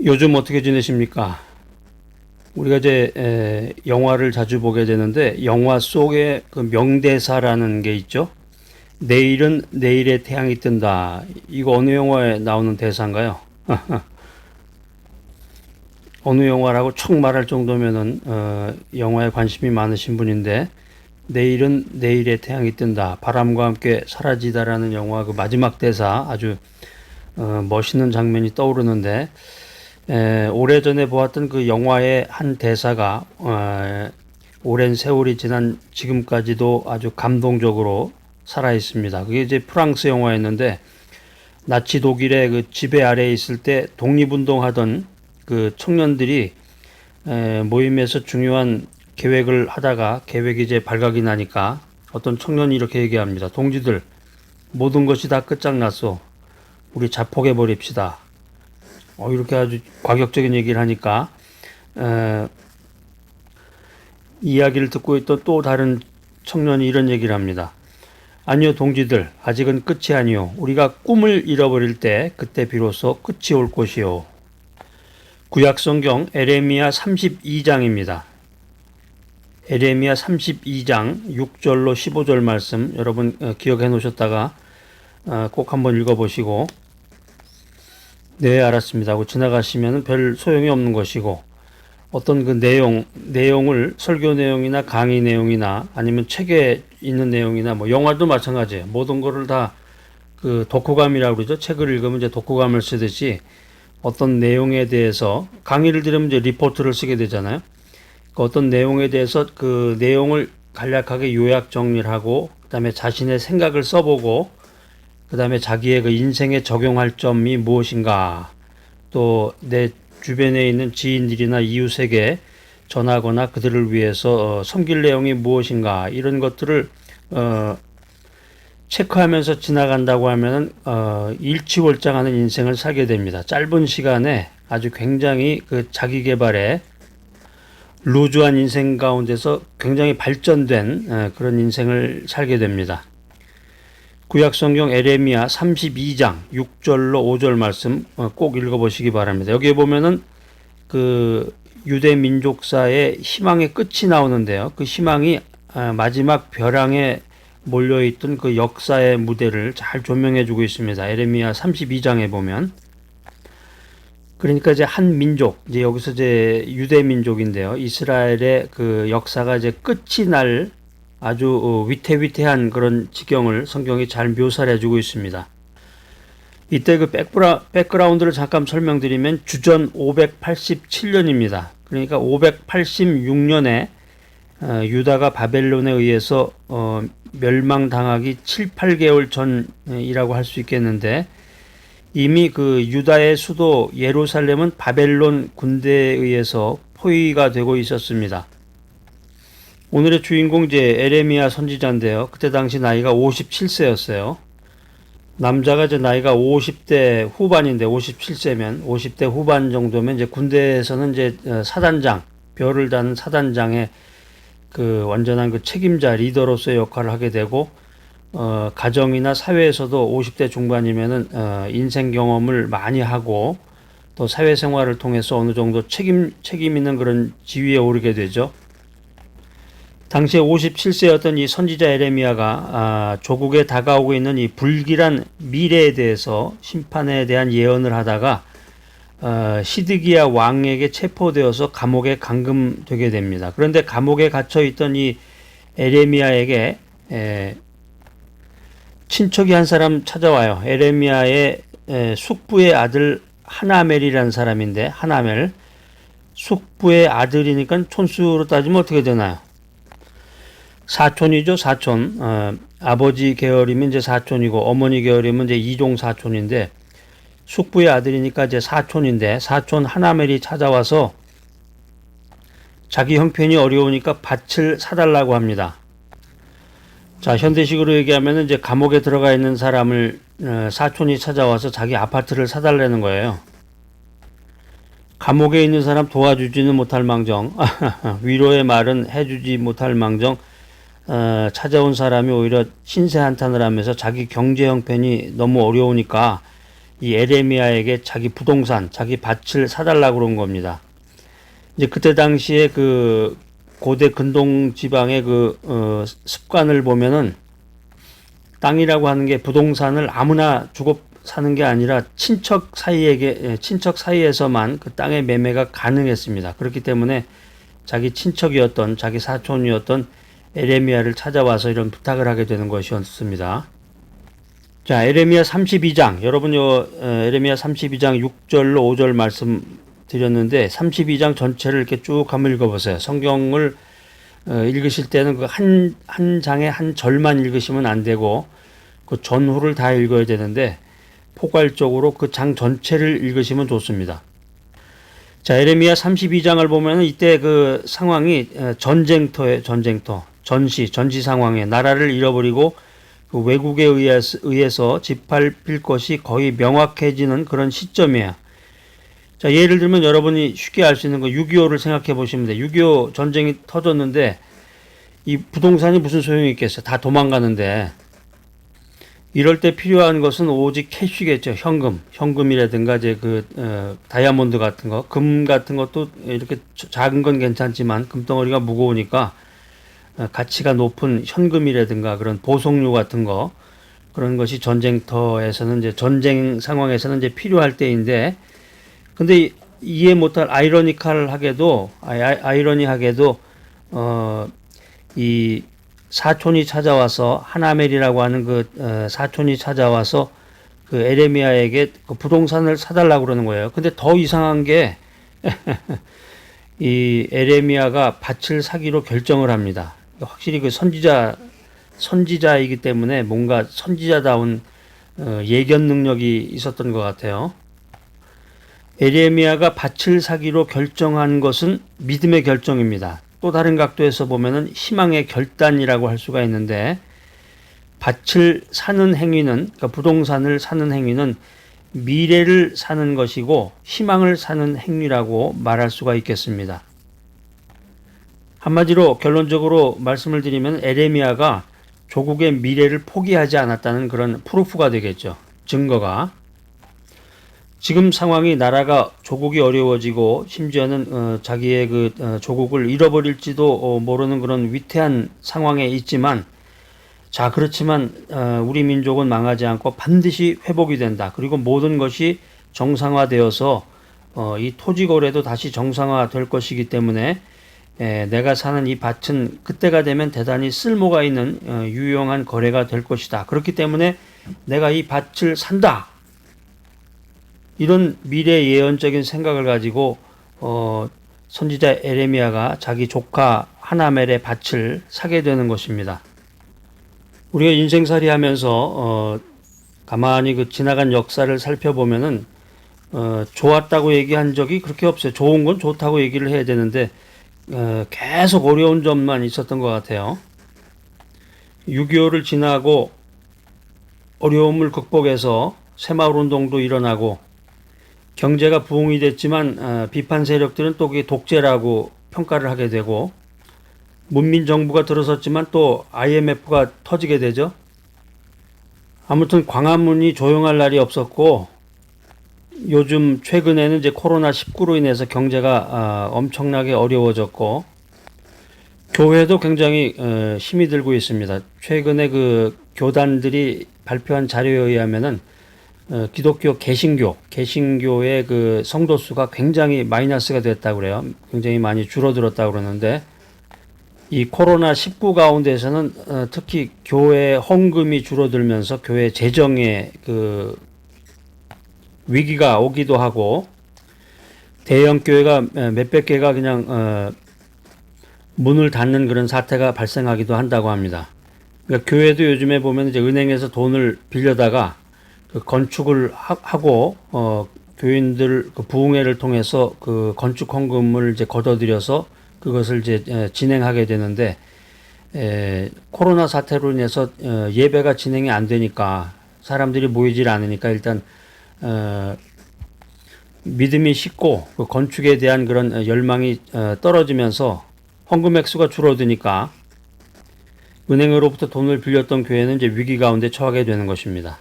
요즘 어떻게 지내십니까? 우리가 이제 영화를 자주 보게 되는데 영화 속에 그 명대사라는 게 있죠. 내일은 내일의 태양이 뜬다. 이거 어느 영화에 나오는 대사인가요? 어느 영화라고 촉 말할 정도면은 영화에 관심이 많으신 분인데 내일은 내일의 태양이 뜬다. 바람과 함께 사라지다라는 영화 그 마지막 대사 아주 멋있는 장면이 떠오르는데 오래전에 보았던 그 영화의 한 대사가 오랜 세월이 지난 지금까지도 아주 감동적으로 살아 있습니다. 그게 이제 프랑스 영화였는데 나치 독일의 그 지배 아래에 있을 때 독립운동하던 그 청년들이 모임에서 중요한 계획을 하다가 계획이 이제 발각이 나니까 어떤 청년이 이렇게 얘기합니다. 동지들, 모든 것이 다 끝장났어. 우리 자폭해 버립시다. 이렇게 아주 과격적인 얘기를 하니까 이야기를 듣고 있던 또 다른 청년이 이런 얘기를 합니다. 아니요, 동지들, 아직은 끝이 아니요. 우리가 꿈을 잃어버릴 때 그때 비로소 끝이 올 것이요. 구약성경 에레미야 32장입니다. 에레미야 32장 6절로 15절 말씀 여러분 기억해 놓으셨다가 꼭 한번 읽어보시고 네, 알았습니다 하고 지나가시면 별 소용이 없는 것이고 어떤 그 내용을 설교 내용이나 강의 내용이나 아니면 책에 있는 내용이나 뭐 영화도 마찬가지예요. 모든 거를 다 그 독후감이라고 그러죠. 책을 읽으면 이제 독후감을 쓰듯이 어떤 내용에 대해서 강의를 들으면 이제 리포트를 쓰게 되잖아요. 그 어떤 내용에 대해서 그 내용을 간략하게 요약 정리를 하고 그다음에 자신의 생각을 써보고 그다음에 자기의 그 인생에 적용할 점이 무엇인가 또 내 주변에 있는 지인들이나 이웃에게 전하거나 그들을 위해서 섬길 내용이 무엇인가 이런 것들을 체크하면서 지나간다고 하면은 일취월장하는 인생을 살게 됩니다. 짧은 시간에 아주 굉장히 그 자기 개발에 루즈한 인생 가운데서 굉장히 발전된 그런 인생을 살게 됩니다. 구약성경 에레미야 32장 6절로 5절 말씀 꼭 읽어보시기 바랍니다. 여기에 보면은 그 유대 민족사의 희망의 끝이 나오는데요. 그 희망이 마지막 벼랑에 몰려있던 그 역사의 무대를 잘 조명해주고 있습니다. 에레미야 32장에 보면 그러니까 이제 한 민족, 이제 여기서 이제 유대 민족인데요. 이스라엘의 그 역사가 이제 끝이 날 아주 위태위태한 그런 지경을 성경이 잘 묘사를 해주고 있습니다. 이때 그 백그라운드를 잠깐 설명드리면 주전 587년입니다. 그러니까 586년에 유다가 바벨론에 의해서 멸망당하기 7, 8개월 전이라고 할 수 있겠는데 이미 그 유다의 수도 예루살렘은 바벨론 군대에 의해서 포위가 되고 있었습니다. 오늘의 주인공 이제 에레미야 선지자인데요. 그때 당시 나이가 57세였어요. 남자가 이제 나이가 50대 후반인데 57세면 50대 후반 정도면 이제 군대에서는 이제 사단장, 별을 단 사단장의 그 완전한 그 책임자 리더로서의 역할을 하게 되고 가정이나 사회에서도 50대 중반이면은 인생 경험을 많이 하고 또 사회생활을 통해서 어느 정도 책임 있는 그런 지위에 오르게 되죠. 당시에 57세였던 이 선지자 에레미야가 조국에 다가오고 있는 이 불길한 미래에 대해서 심판에 대한 예언을 하다가 시드기야 왕에게 체포되어서 감옥에 감금되게 됩니다. 그런데 감옥에 갇혀 있던 이 에레미야에게 친척이 한 사람 찾아와요. 에레미야의 숙부의 아들 하나멜이라는 사람인데 하나멜 숙부의 아들이니까 촌수로 따지면 어떻게 되나요? 사촌이죠, 사촌. 아버지 계열이면 이제 사촌이고 어머니 계열이면 이제 이종 사촌인데 숙부의 아들이니까 이제 사촌인데 사촌 하나멜이 찾아와서 자기 형편이 어려우니까 밭을 사달라고 합니다. 자, 현대식으로 얘기하면 이제 감옥에 들어가 있는 사람을 사촌이 찾아와서 자기 아파트를 사달라는 거예요. 감옥에 있는 사람 도와주지는 못할 망정 위로의 말은 해주지 못할 망정 찾아온 사람이 오히려 신세 한탄을 하면서 자기 경제 형편이 너무 어려우니까 이 에레미야에게 자기 부동산, 자기 밭을 사달라고 그런 겁니다. 이제 그때 당시에 그 고대 근동 지방의 습관을 보면은 땅이라고 하는 게 부동산을 아무나 주고 사는 게 아니라 친척 사이에서만 그 땅의 매매가 가능했습니다. 그렇기 때문에 자기 친척이었던 자기 사촌이었던 에레미야를 찾아와서 이런 부탁을 하게 되는 것이었습니다. 자, 에레미야 32장. 여러분 에레미야 32장 6절로 5절 말씀 드렸는데 32장 전체를 이렇게 쭉 한번 읽어보세요. 성경을 읽으실 때는 그 한 장의 한 절만 읽으시면 안 되고 그 전후를 다 읽어야 되는데 포괄적으로 그 장 전체를 읽으시면 좋습니다. 자, 에레미야 32장을 보면 이때 그 상황이 전쟁터에 전시 상황에 나라를 잃어버리고 그 왜국에 의해서 짓밟힐 것이 거의 명확해지는 그런 시점이에요. 자, 예를 들면 여러분이 쉽게 알 수 있는 거 6.25를 생각해 보시면 돼요. 6.25 전쟁이 터졌는데 이 부동산이 무슨 소용이 있겠어요. 다 도망가는데 이럴 때 필요한 것은 오직 캐시겠죠. 현금이라든가 이제 다이아몬드 같은 거, 금 같은 것도 이렇게 작은 건 괜찮지만 금덩어리가 무거우니까 가치가 높은 현금이라든가 그런 보석류 같은 거 그런 것이 전쟁터에서는 이제 전쟁 상황에서는 이제 필요할 때인데 근데 이해 못할 아이러니하게도 이 사촌이 찾아와서 하나멜이라고 하는 사촌이 찾아와서 그 에레미야에게 그 부동산을 사달라고 그러는 거예요. 근데 더 이상한 게 이 에레미야가 밭을 사기로 결정을 합니다. 확실히 그 선지자이기 때문에 뭔가 선지자다운 예견 능력이 있었던 것 같아요. 에레미야가 밭을 사기로 결정한 것은 믿음의 결정입니다. 또 다른 각도에서 보면은 희망의 결단이라고 할 수가 있는데 밭을 사는 행위는 그러니까 부동산을 사는 행위는 미래를 사는 것이고 희망을 사는 행위라고 말할 수가 있겠습니다. 한마디로 결론적으로 말씀을 드리면 에레미야가 조국의 미래를 포기하지 않았다는 그런 프루프가 되겠죠. 증거가. 지금 상황이 나라가 조국이 어려워지고 심지어는 자기의 조국을 잃어버릴지도 모르는 그런 위태한 상황에 있지만 자 그렇지만 우리 민족은 망하지 않고 반드시 회복이 된다. 그리고 모든 것이 정상화되어서 이 토지거래도 다시 정상화될 것이기 때문에 내가 사는 이 밭은 그때가 되면 대단히 쓸모가 있는 유용한 거래가 될 것이다. 그렇기 때문에 내가 이 밭을 산다. 이런 미래 예언적인 생각을 가지고 선지자 에레미야가 자기 조카 하나멜의 밭을 사게 되는 것입니다. 우리가 인생살이 하면서 가만히 지나간 역사를 살펴보면은 좋았다고 얘기한 적이 그렇게 없어요. 좋은 건 좋다고 얘기를 해야 되는데 계속 어려운 점만 있었던 것 같아요. 6.25를 지나고 어려움을 극복해서 새마을운동도 일어나고 경제가 부흥이 됐지만 비판 세력들은 또 그게 독재라고 평가를 하게 되고 문민정부가 들어섰지만 또 IMF가 터지게 되죠. 아무튼 광화문이 조용할 날이 없었고 요즘 최근에는 이제 코로나19로 인해서 경제가 엄청나게 어려워졌고 교회도 굉장히 힘이 들고 있습니다. 최근에 교단들이 발표한 자료에 의하면은 기독교 개신교의 성도 수가 굉장히 마이너스가 됐다고 그래요. 굉장히 많이 줄어들었다고 그러는데 이 코로나19 가운데서는 특히 교회 헌금이 줄어들면서 교회 재정에 위기가 오기도 하고 대형 교회가 몇백 개가 그냥 문을 닫는 그런 사태가 발생하기도 한다고 합니다. 그러니까 교회도 요즘에 보면 이제 은행에서 돈을 빌려다가 건축을 하고 교인들 부흥회를 통해서 건축 헌금을 이제 걷어들여서 그것을 이제 진행하게 되는데 코로나 사태로 인해서 예배가 진행이 안 되니까 사람들이 모이질 않으니까 일단 믿음이 식고 건축에 대한 그런 열망이 떨어지면서 헌금 액수가 줄어드니까 은행으로부터 돈을 빌렸던 교회는 이제 위기 가운데 처하게 되는 것입니다.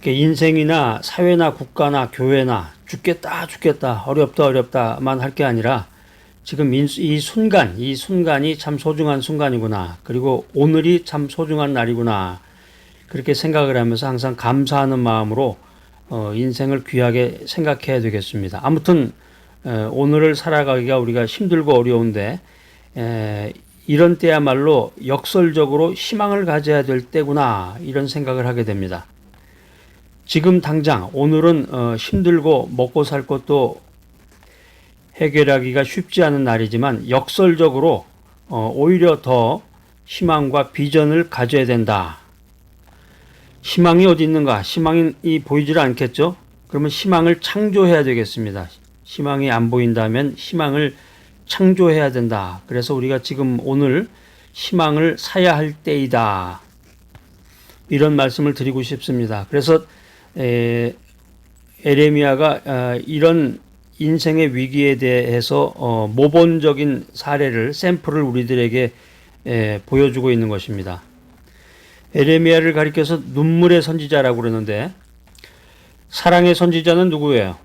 인생이나 사회나 국가나 교회나 죽겠다 어렵다만 할 게 아니라 지금 이 순간이 참 소중한 순간이구나. 그리고 오늘이 참 소중한 날이구나. 그렇게 생각을 하면서 항상 감사하는 마음으로 인생을 귀하게 생각해야 되겠습니다. 아무튼 오늘을 살아가기가 우리가 힘들고 어려운데 이런 때야말로 역설적으로 희망을 가져야 될 때구나, 이런 생각을 하게 됩니다. 지금 당장 오늘은 힘들고 먹고 살 것도 해결하기가 쉽지 않은 날이지만 역설적으로 오히려 더 희망과 비전을 가져야 된다. 희망이 어디 있는가? 희망이 보이질 않겠죠? 그러면 희망을 창조해야 되겠습니다. 희망이 안 보인다면 희망을 창조해야 된다. 그래서 우리가 지금 오늘 희망을 사야 할 때이다, 이런 말씀을 드리고 싶습니다. 그래서 에레미야가 이런 인생의 위기에 대해서 모범적인 사례를, 샘플을 우리들에게 보여주고 있는 것입니다. 에레미야를 가리켜서 눈물의 선지자라고 그러는데, 사랑의 선지자는 누구예요?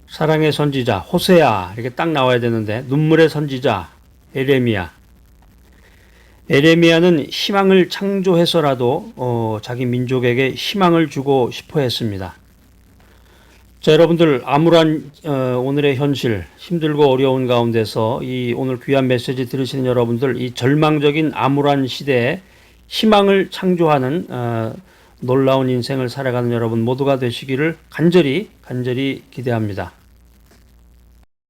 사랑의 선지자 호세아, 이렇게 딱 나와야 되는데 눈물의 선지자 에레미야. 에레미야는 희망을 창조해서라도 자기 민족에게 희망을 주고 싶어 했습니다. 자, 여러분들, 암울한 오늘의 현실, 힘들고 어려운 가운데서 이 오늘 귀한 메시지 들으시는 여러분들, 이 절망적인 암울한 시대에 희망을 창조하는 놀라운 인생을 살아가는 여러분 모두가 되시기를 간절히 기대합니다.